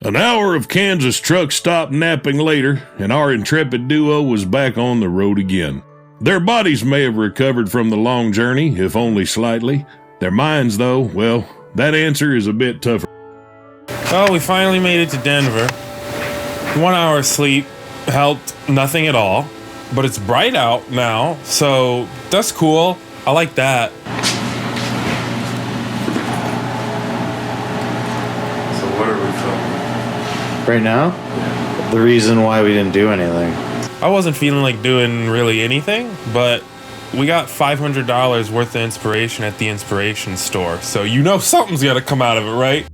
An hour of Kansas truck stop napping later, and our intrepid duo was back on the road again. Their bodies may have recovered from the long journey, if only slightly. Their minds, though, well, that answer is a bit tougher. Well, we finally made it to Denver. 1 hour of sleep helped nothing at all, but it's bright out now, so that's cool. I like that. So what are we filming? Right now? Yeah. The reason why we didn't do anything. I wasn't feeling like doing really anything, but we got $500 worth of inspiration at the inspiration store, so you know something's got to come out of it, right?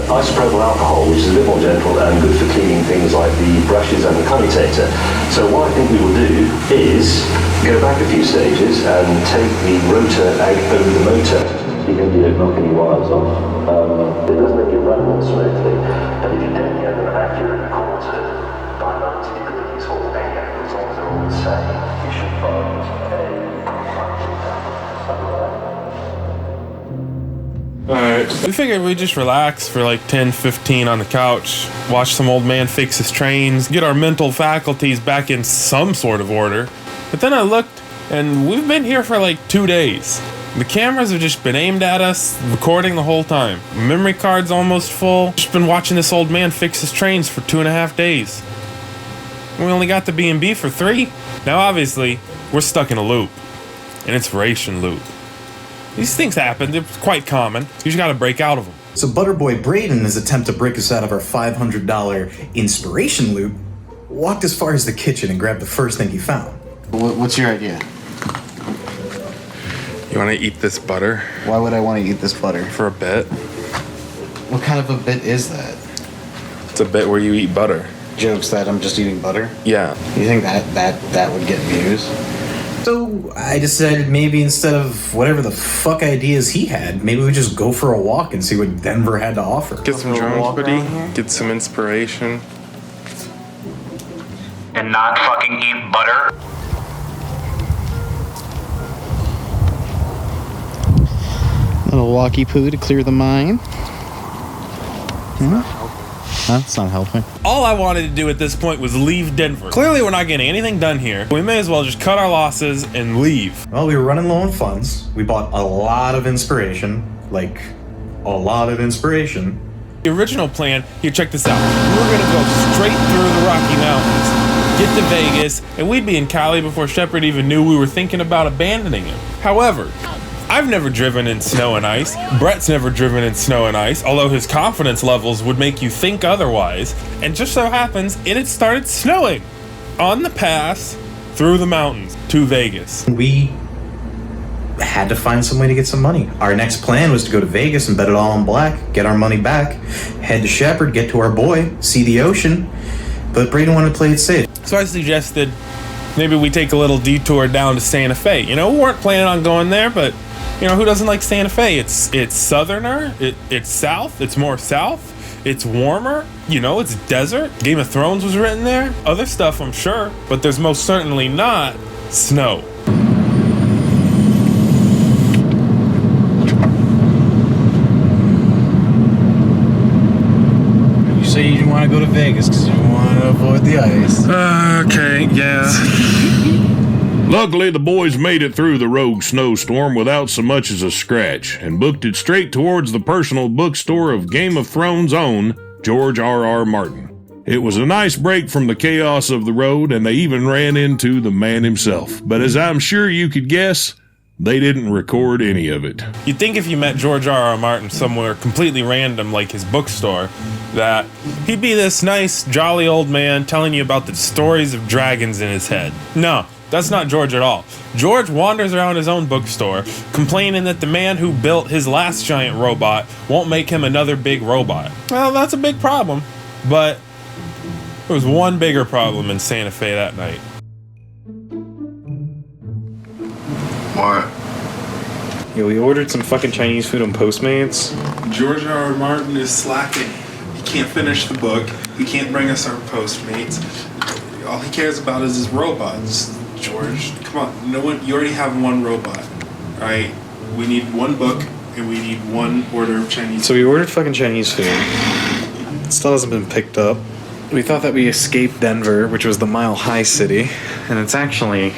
Isopropyl alcohol, which is a bit more gentle and good for cleaning things like the brushes and the commutator. So what I think we will do is go back a few stages and take the rotor out over the motor. Even if you don't knock any wires off, it does make it run more smoothly. And if you don't get an accurate quarter by 90 degrees or any angle, as long as they're all the same, you should find Alright. We figured we'd just relax for like 10, 15 on the couch, watch some old man fix his trains, get our mental faculties back in some sort of order. But then I looked, and we've been here for like 2 days. The cameras have just been aimed at us, recording the whole time. Memory card's almost full. Just been watching this old man fix his trains for 2.5 days. We only got the B&B for 3. Now obviously, we're stuck in a loop. An inspiration loop. These things happen, they're quite common. You just gotta break out of them. So Butterboy Braden, in his attempt to break us out of our $500 inspiration loop, walked as far as the kitchen and grabbed the first thing he found. What's your idea? You wanna eat this butter? Why would I want to eat this butter? For a bit? What kind of a bit is that? It's a bit where you eat butter. Jokes that I'm just eating butter? Yeah. You think that would get views? So I decided maybe instead of whatever the fuck ideas he had, maybe we just go for a walk and see what Denver had to offer. Get some drones, buddy. Get some inspiration. And not fucking eat butter. Little walkie poo to clear the mind. That's not helping. All I wanted to do at this point was leave Denver. Clearly we're not getting anything done here. We may as well just cut our losses and leave. Well, we were running low on funds. We bought a lot of inspiration. Like, a lot of inspiration. The original plan, here, check this out. We were gonna go straight through the Rocky Mountains, get to Vegas, and we'd be in Cali before Shepard even knew we were thinking about abandoning him. However, I've never driven in snow and ice. Bret's never driven in snow and ice, although his confidence levels would make you think otherwise. And just so happens, it had started snowing on the pass through the mountains to Vegas. We had to find some way to get some money. Our next plan was to go to Vegas and bet it all on black, get our money back, head to Shepard, get to our boy, see the ocean. But Braden wanted to play it safe. So I suggested maybe we take a little detour down to Santa Fe. You know, we weren't planning on going there, but you know, who doesn't like Santa Fe? It's southerner, it's south, it's more south, it's warmer, you know, it's desert. Game of Thrones was written there. Other stuff, I'm sure, but there's most certainly not snow. You say you want to go to Vegas because you want to avoid the ice. Okay, yeah. Luckily, the boys made it through the rogue snowstorm without so much as a scratch, and booked it straight towards the personal bookstore of Game of Thrones' own George R.R. Martin. It was a nice break from the chaos of the road, and they even ran into the man himself. But as I'm sure you could guess, they didn't record any of it. You'd think if you met George R.R. Martin somewhere completely random like his bookstore, that he'd be this nice, jolly old man telling you about the stories of dragons in his head. No. That's not George at all. George wanders around his own bookstore, complaining that the man who built his last giant robot won't make him another big robot. Well, that's a big problem. But there was one bigger problem in Santa Fe that night. What? Yeah, we ordered some fucking Chinese food on Postmates. George R.R. Martin is slacking. He can't finish the book. He can't bring us our Postmates. All he cares about is his robots. George, come on, no one. You already have one robot. Alright, we need one book and we need one order of Chinese So we ordered fucking Chinese food. It still hasn't been picked up. We thought that we escaped Denver, which was the Mile High City, and it's actually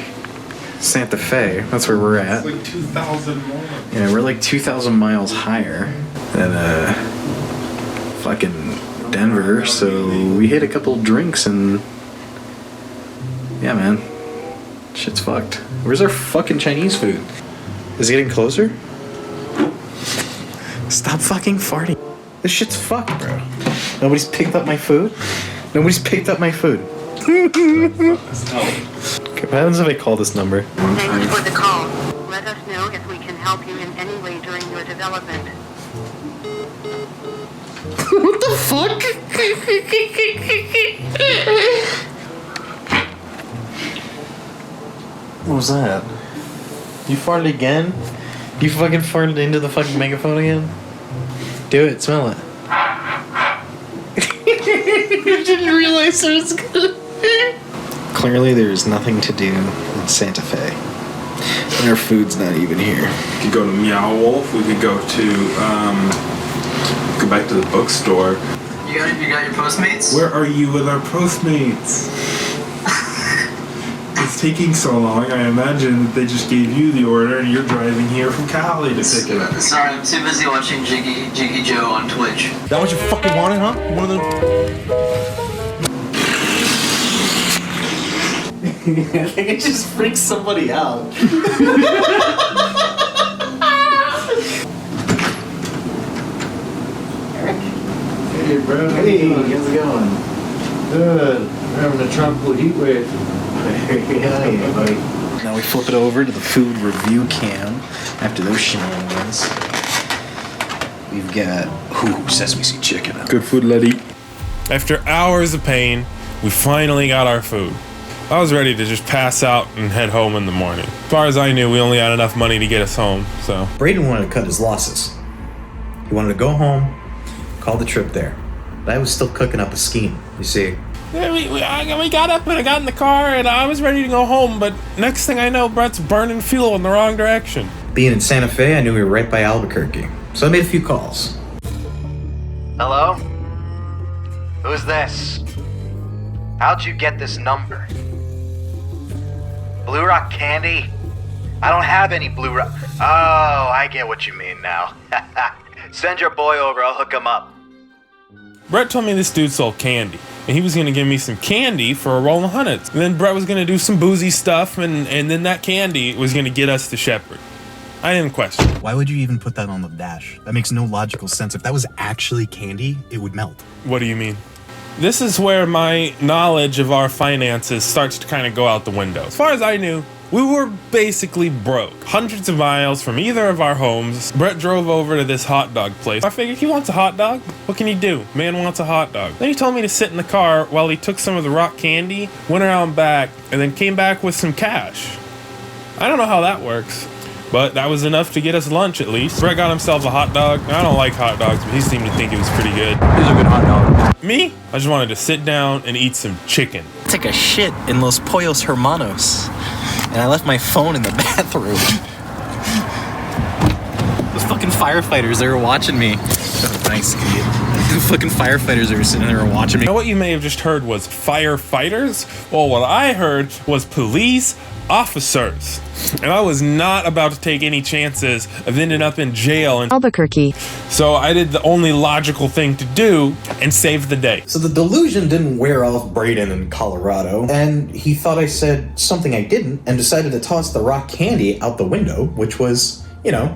Santa Fe. That's where we're at. It's like 2,000 more. Yeah, we're like 2,000 miles higher than fucking Denver, so we hit a couple drinks and yeah, man, shit's fucked. Where's our fucking Chinese food? Is it getting closer? Stop fucking farting. This shit's fucked, bro. Nobody's picked up my food. Nobody's picked up my food. Okay, what happens if I call this number? Thanks for the call. Let us know if we can help you in any way during your development. What the fuck? What was that? You farted again? You fucking farted into the fucking megaphone again? Do it, smell it. I didn't realize it was good. Clearly there's nothing to do in Santa Fe. And our food's not even here. We could go to Meow Wolf. We could go to, go back to the bookstore. You got your Postmates? Where are you with our Postmates? It's taking so long. I imagine that they just gave you the order and you're driving here from Cali to pick it up. Sorry, I'm too busy watching Jiggy Joe on Twitch. That what you fucking wanted, huh? One of them. I think it just freaks somebody out. Hey, bro. Hey, how's it going? Good. We're having a tropical heat wave. Yeah, buddy. Now we flip it over to the food review cam after those shenanigans. We've got sesame seed chicken. Good food, lady. After hours of pain, we finally got our food. I was ready to just pass out and head home in the morning. As far as I knew, we only had enough money to get us home, so. Braden wanted to cut his losses. He wanted to go home, call the trip there. But I was still cooking up a scheme, you see. Yeah, we got up and I got in the car and I was ready to go home, but next thing I know, Bret's burning fuel in the wrong direction. Being in Santa Fe, I knew we were right by Albuquerque. So I made a few calls. Hello? Who's this? How'd you get this number? Blue Rock candy? I don't have any Blue Rock. Oh, I get what you mean now. Send your boy over, I'll hook him up. Bret told me this dude sold candy, and he was gonna give me some candy for a roll of hundreds. And then Bret was gonna do some boozy stuff, and then that candy was gonna get us to Shepherd. I didn't question. Why would you even put that on the dash? That makes no logical sense. If that was actually candy, it would melt. What do you mean? This is where my knowledge of our finances starts to kind of go out the window. As far as I knew, we were basically broke. Hundreds of miles from either of our homes. Bret drove over to this hot dog place. I figured he wants a hot dog. What can he do? Man wants a hot dog. Then he told me to sit in the car while he took some of the rock candy, went around back, and then came back with some cash. I don't know how that works, but that was enough to get us lunch at least. Bret got himself a hot dog. I don't like hot dogs, but he seemed to think it was pretty good. Here's a good hot dog. Me? I just wanted to sit down and eat some chicken. Took a shit in Los Pollos Hermanos, and I left my phone in the bathroom. The fucking firefighters, they were watching me. Nice kid. The fucking firefighters, they were sitting there watching me. Now, what you may have just heard was firefighters. Well, what I heard was police officers. And I was not about to take any chances of ending up in jail in Albuquerque. So I did the only logical thing to do and save the day. So the delusion didn't wear off Braden in Colorado, and he thought I said something I didn't, and decided to toss the rock candy out the window, which was, you know,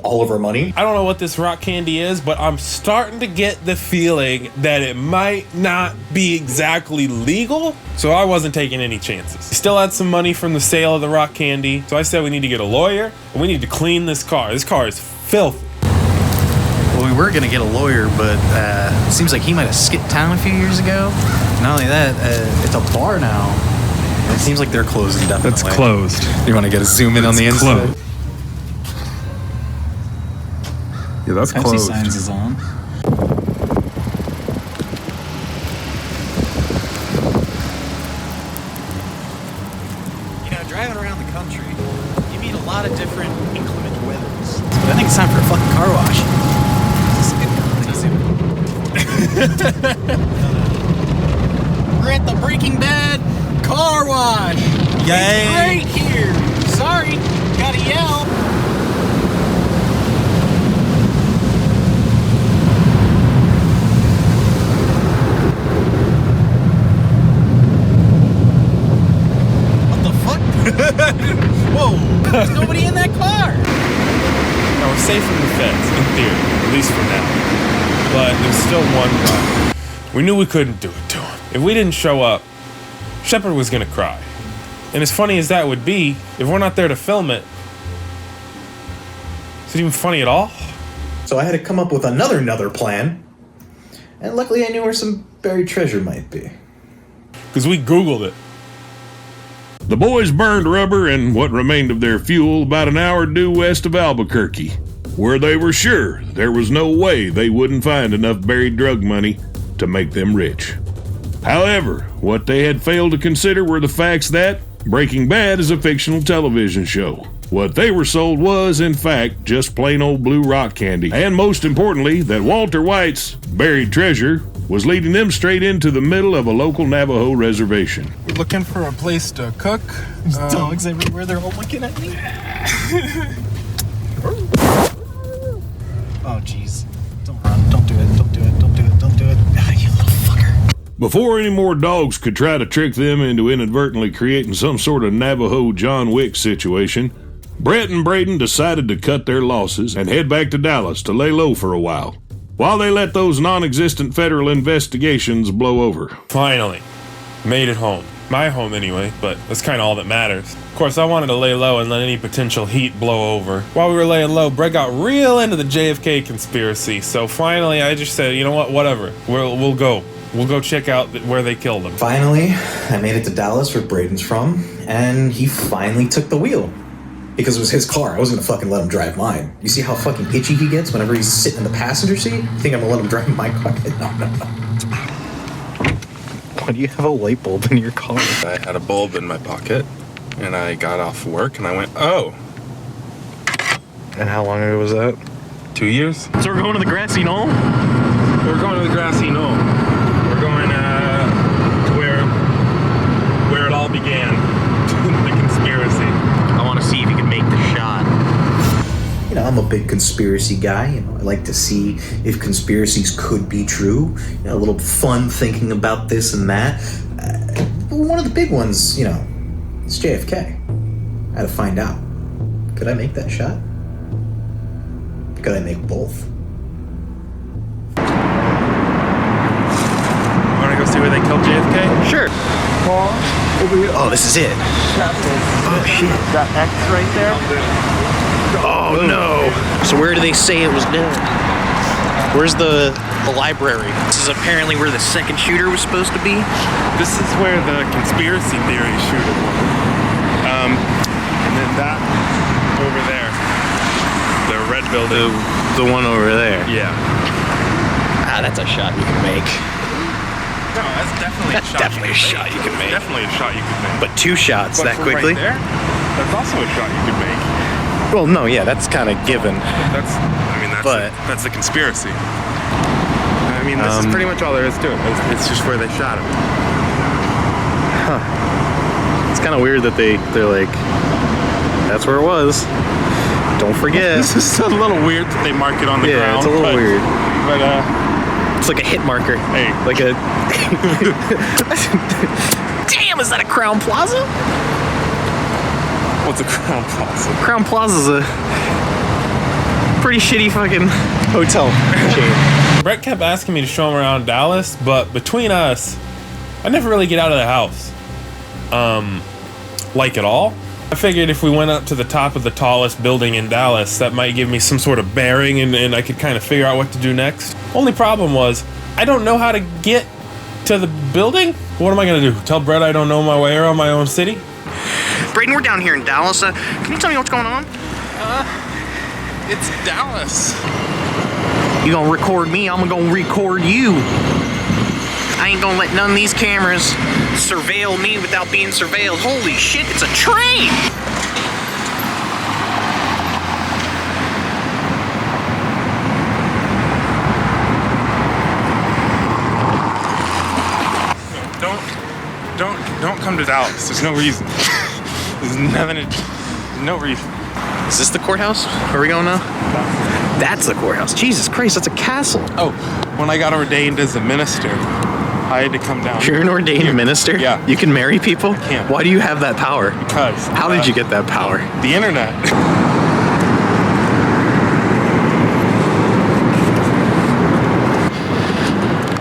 all of our money. I don't know what this rock candy is, but I'm starting to get the feeling that it might not be exactly legal, so I wasn't taking any chances. We still had some money from the sale of the rock candy, so I said we need to get a lawyer, and we need to clean this car. This car is filthy. Well, we were gonna get a lawyer, but it seems like he might have skipped town a few years ago. Not only that, it's a bar now. It seems like they're closed indefinitely. That's closed. You want to get a zoom in on the inside? Closed. Yeah, that's Pepsi closed. Signs is on. You know, driving around the country, you meet a lot different inclement weathers. But I think it's time for a fucking car wash. We're at the Breaking Bad car wash. Yay! It's great here. Sorry, gotta yell. Whoa! There's nobody in that car! Now we're safe from the feds, in theory, at least for now. But there's still one problem. We knew we couldn't do it to him. If we didn't show up, Shepard was gonna cry. And as funny as that would be, if we're not there to film it, is it even funny at all? So I had to come up with another plan. And luckily I knew where some buried treasure might be. Because we Googled it. The boys burned rubber and what remained of their fuel about an hour due west of Albuquerque, where they were sure there was no way they wouldn't find enough buried drug money to make them rich. However, what they had failed to consider were the facts that Breaking Bad is a fictional television show. What they were sold was, in fact, just plain old blue rock candy. And most importantly, that Walter White's buried treasure was leading them straight into the middle of a local Navajo reservation. We're looking for a place to cook. There's dogs everywhere, they're all looking at me. Oh, jeez. Don't run, don't do it, don't do it, don't do it, don't do it. Ah, you little fucker. Before any more dogs could try to trick them into inadvertently creating some sort of Navajo John Wick situation, Bret and Braden decided to cut their losses and head back to Dallas to lay low for a while they let those non-existent federal investigations blow over. Finally, made it home. My home anyway, but that's kind of all that matters. Of course, I wanted to lay low and let any potential heat blow over. While we were laying low, Bret got real into the JFK conspiracy, so finally I just said, you know what, whatever, we'll go. We'll go check out where they killed him. Finally, I made it to Dallas, where Braden's from, and he finally took the wheel. Because it was his car. I wasn't gonna fucking let him drive mine. You see how fucking itchy he gets whenever he's sitting in the passenger seat? You think I'm gonna let him drive my car? No. Why do you have a light bulb in your car? I had a bulb in my pocket, and I got off work, and I went, oh. And how long ago was that? 2 years. So we're going to the grassy knoll? We're going to the grassy knoll. We're going to where it all began. The conspiracy. I want to see if you can make the shot. You know, I'm a big conspiracy guy. You know, I like to see if conspiracies could be true. You know, a little fun thinking about this and that. One of the big ones, you know, is JFK. I had to find out. Could I make that shot? Could I make both? Want to go see where they killed JFK? Sure. Oh, this is it. Oh, shit. That X right there? Oh, no. So where do they say it was done? Where's the library? This is apparently where the second shooter was supposed to be. This is where the conspiracy theory shooter was. And then that over there. The red building. The one over there. Yeah. Ah, that's a shot you can make. No, that's definitely a shot you can make. Definitely a shot you could make. But two shots that quickly? Right there, that's also a shot you could make. Well, no, yeah, that's kind of given. That's the conspiracy. I mean, this is pretty much all there is to it. It's just where they shot him. Huh. It's kind of weird that they're like, that's where it was. Don't forget. This is a little weird that they mark it on the ground. Yeah, it's a little weird. But it's like a hit marker. Hey. Like a... Damn, is that a Crown Plaza? What's a Crown Plaza? Crown Plaza's a pretty shitty fucking hotel chain. Bret kept asking me to show him around Dallas, but between us, I never really get out of the house. Like at all. I figured if we went up to the top of the tallest building in Dallas, that might give me some sort of bearing and I could kind of figure out what to do next. Only problem was, I don't know how to get to the building? What am I gonna do? Tell Bret I don't know my way around my own city? Braden, we're down here in Dallas. Can you tell me what's going on? It's Dallas. You gonna record me, I'm gonna record you. I ain't gonna let none of these cameras surveil me without being surveilled. Holy shit, it's a train! his house. There's no reason. There's nothing. No reason. Is this the courthouse? Where are we going now? That's the courthouse. Jesus Christ, that's a castle. Oh, when I got ordained as a minister, I had to come down. You're an ordained minister? Yeah. You can marry people? I can. Why do you have that power? Because. How did you get that power? The internet.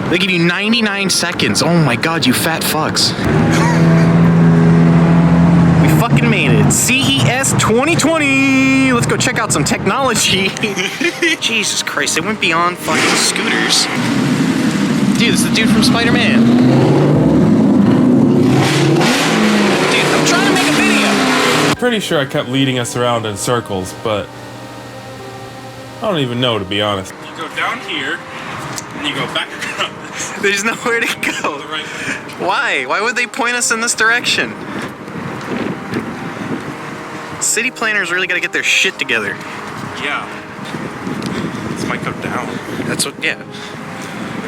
They give you 99 seconds. Oh my god, you fat fucks. We fucking made it. CES 2020. Let's go check out some technology. Jesus Christ, they went beyond fucking scooters. Dude, this is the dude from Spider-Man. Dude, I'm trying to make a video. I'm pretty sure I kept leading us around in circles, but I don't even know, to be honest. You go down here, and you go back around. There's nowhere to go. Why? Why would they point us in this direction? City planners really got to get their shit together. Yeah. This might go down. That's what, yeah.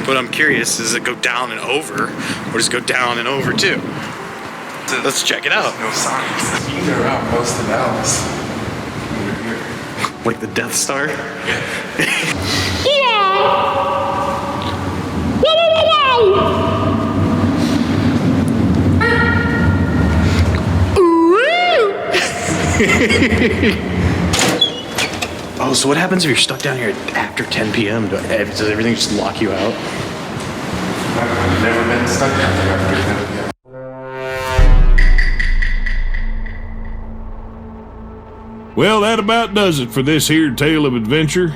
But I'm curious, does it go down and over, or does it go down and over too? Let's check it out. No signs. You can go around most of Dallas. Like the Death Star? Oh, so what happens if you're stuck down here after 10 p.m.? Does everything just lock you out? I've never been stuck down there after 10 p.m. Well, that about does it for this here tale of adventure.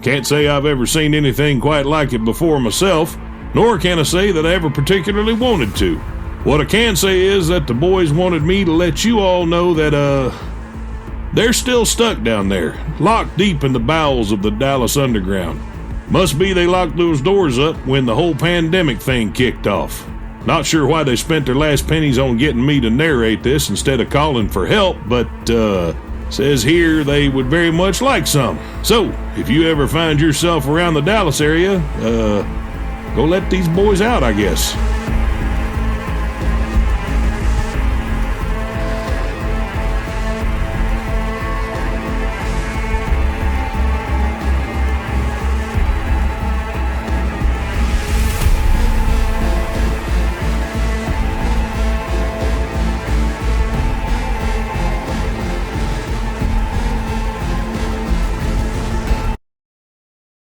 Can't say I've ever seen anything quite like it before myself, nor can I say that I ever particularly wanted to. What I can say is that the boys wanted me to let you all know that, they're still stuck down there, locked deep in the bowels of the Dallas Underground. Must be they locked those doors up when the whole pandemic thing kicked off. Not sure why they spent their last pennies on getting me to narrate this instead of calling for help, but, says here they would very much like some. So, if you ever find yourself around the Dallas area, go let these boys out, I guess.